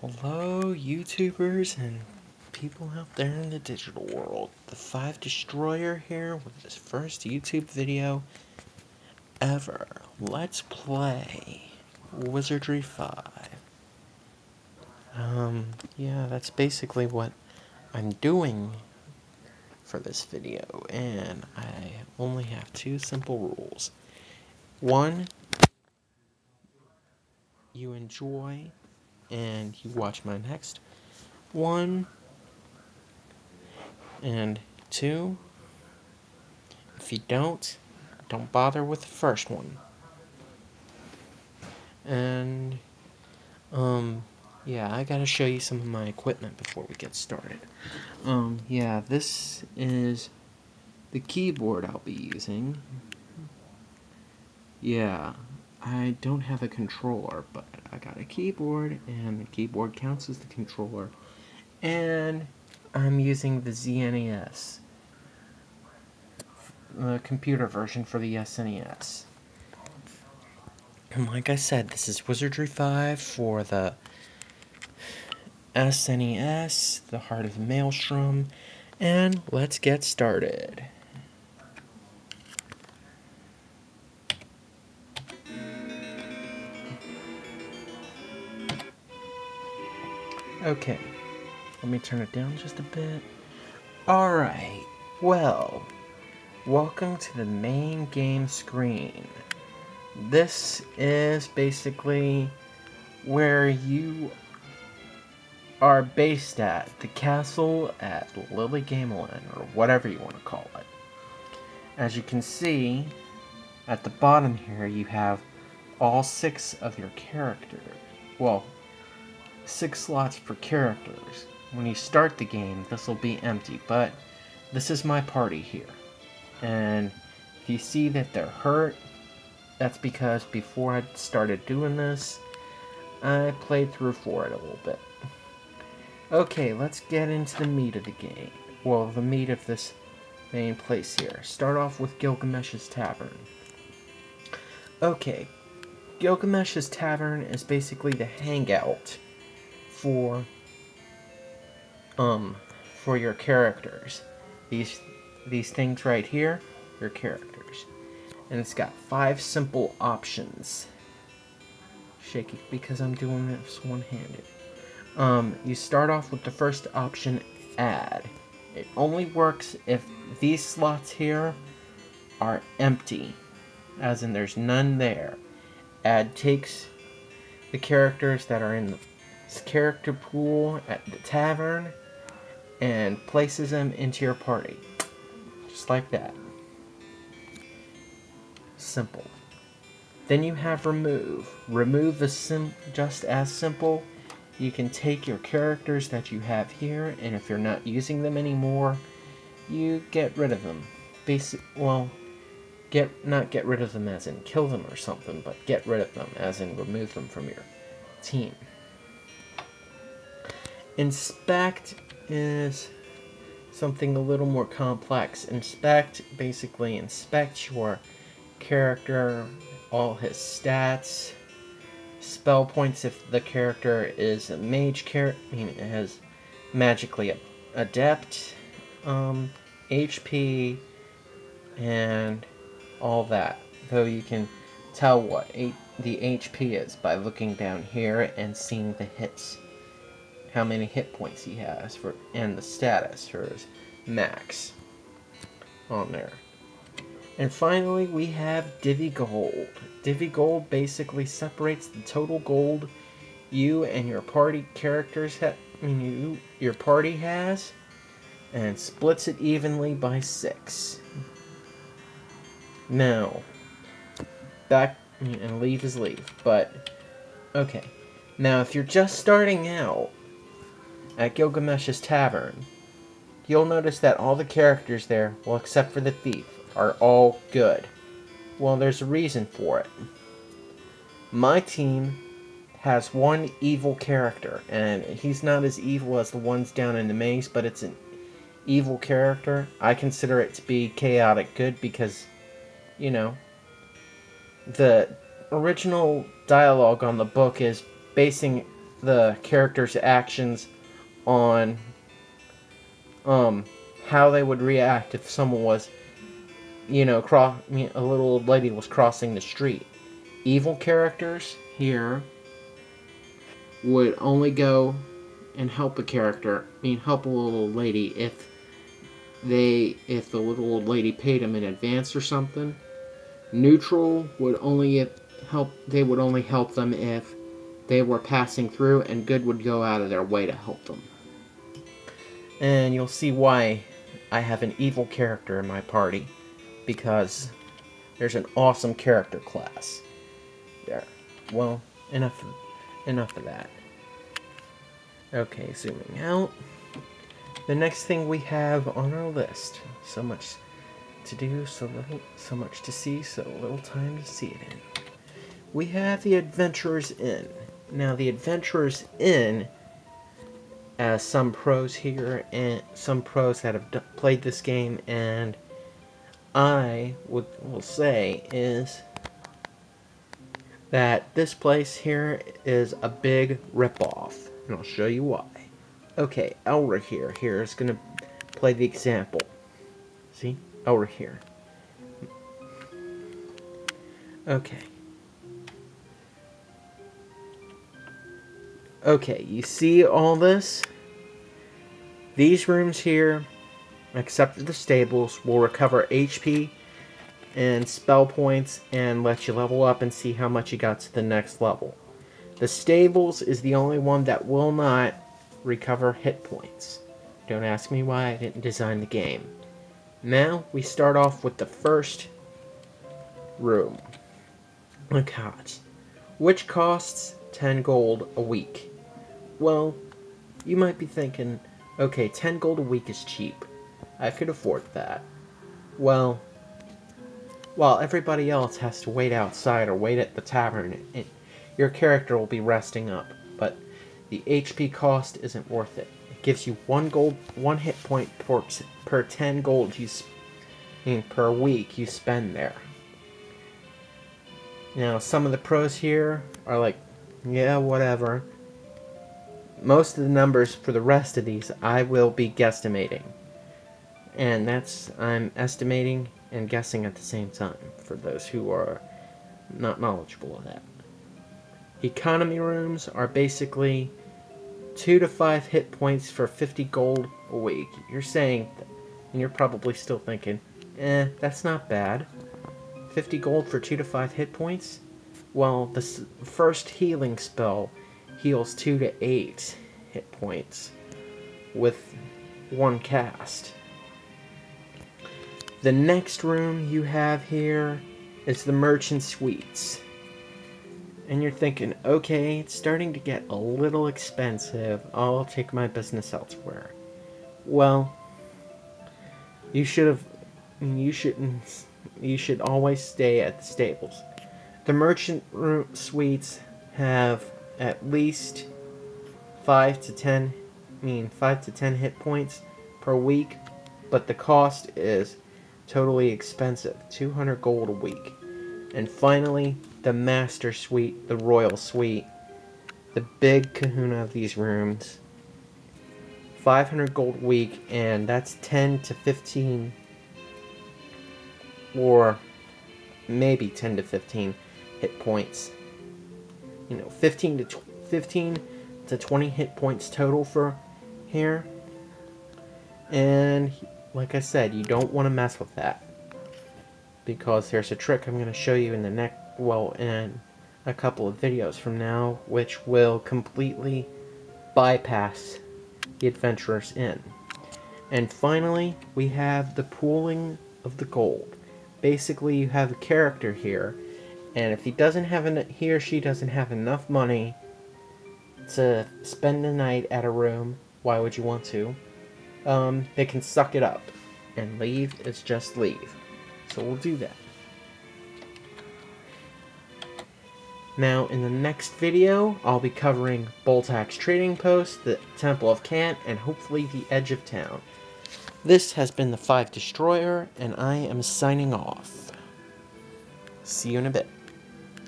Hello, YouTubers and people out there in the digital world. The 5 Destroyer here with this first YouTube video ever. Let's play Wizardry 5. Yeah, that's basically what I'm doing for this video, and I only have 2 simple rules. 1, you enjoy and you watch my next one, and 2, if you don't bother with the first one. And, yeah, I gotta show you some of my equipment before we get started. Yeah, this is the keyboard I'll be using. Yeah, I don't have a controller, but I got a keyboard, and the keyboard counts as the controller. And I'm using the ZNES, the computer version for the SNES. And like I said, this is Wizardry 5 for the SNES, the Heart of the Maelstrom, and let's get started. Okay, let me turn it down just a bit. Alright, well, welcome to the main game screen. This is basically where you are based at, the castle at Lily Gamelin, or whatever you want to call it. As you can see, at the bottom here, you have all 6 of your characters. Well, 6 slots for characters. When you start the game, this will be empty, but this is my party here. And if you see that they're hurt, that's because before I started doing this, I played through for it a little bit. Okay, let's get into the meat of the game. Well, the meat of this main place here. Start off with Gilgamesh's Tavern. Okay, Gilgamesh's Tavern is basically the hangout for your characters. These things right here, your characters. And it's got 5 simple options. Shaky because I'm doing this one-handed. You start off with the first option, add. It only works if these slots here are empty, as in there's none there. Add takes the characters that are in the character pool at the tavern and places them into your party. Just like that. Simple. Then you have remove. Remove is just as simple. You can take your characters that you have here, and if you're not using them anymore, you get rid of them. Not get rid of them as in kill them or something, but get rid of them as in remove them from your team. Inspect is something a little more complex. Basically inspect your character, all his stats, spell points if the character is a mage character, it has magically adept, HP, and all that. Though you can tell what the HP is by looking down here and seeing the hits, how many hit points he has and the status for his max on there. And finally, we have Divvy Gold. Divvy Gold basically separates the total gold you and your party characters your party has, and splits it evenly by 6. Now, and leave is leave, but okay. Now, if you're just starting out at Gilgamesh's Tavern, you'll notice that all the characters there, well, except for the thief, are all good. Well, there's a reason for it. My team has 1 evil character, and he's not as evil as the ones down in the maze, but it's an evil character. I consider it to be chaotic good because, the original dialogue on the book is basing the characters' actions on how they would react if someone was, a little old lady was crossing the street. Evil characters here would only go and help a character, help a little old lady if the little old lady paid them in advance or something. Neutral would only help them if they were passing through, and good would go out of their way to help them. And you'll see why I have an evil character in my party, because there's an awesome character class there. Well, enough of that. Okay, zooming out. The next thing we have on our list. So much to do, so much to see, so little time to see it in. We have the Adventurer's Inn. Now, the Adventurer's Inn, as some pros here and some pros that have played this game, and I will say, is that this place here is a big ripoff, and I'll show you why. Okay, Elra here is gonna play the example. See, Elra here. Okay, you see all this? These rooms here, except for the stables, will recover HP and spell points and let you level up and see how much you got to the next level. The stables is the only one that will not recover hit points. Don't ask me why, I didn't design the game. Now, we start off with the first room. A cot, which costs 10 gold a week. Well, you might be thinking, okay, 10 gold a week is cheap. I could afford that. Well, while everybody else has to wait outside or wait at the tavern, your character will be resting up, but the HP cost isn't worth it. It gives you 1 hit point per 10 gold per week you spend there. Now, some of the pros here are like, yeah, whatever. Most of the numbers for the rest of these I will be guesstimating. And I'm estimating and guessing at the same time, for those who are not knowledgeable of that. Economy rooms are basically 2 to 5 hit points for 50 gold a week. You're saying, and you're probably still thinking, that's not bad. 50 gold for 2 to 5 hit points? Well, the first healing spell heals 2 to 8 hit points with 1 cast. The next room you have here is the Merchant Suites. And you're thinking, okay, it's starting to get a little expensive. I'll take my business elsewhere. Well, you should always stay at the stables. The Merchant Suites have at least 5 to 10 hit points per week, but the cost is totally expensive, 200 gold a week. And finally, the Master Suite, the Royal Suite, the big kahuna of these rooms, 500 gold a week, and that's 10 to 15, or maybe 10 to 15 hit points. 15 to 20 hit points total for here. And like I said, you don't want to mess with that, because there's a trick I'm going to show you in in a couple of videos from now, which will completely bypass the Adventurer's Inn. And finally, we have the pooling of the gold. Basically, you have a character here, and if he or she doesn't have enough money to spend the night at a room, why would you want to? They can suck it up, and leave is just leave. So we'll do that. Now, in the next video, I'll be covering Boltax Trading Post, the Temple of Cant, and hopefully the Edge of Town. This has been the 5 Destroyer, and I am signing off. See you in a bit.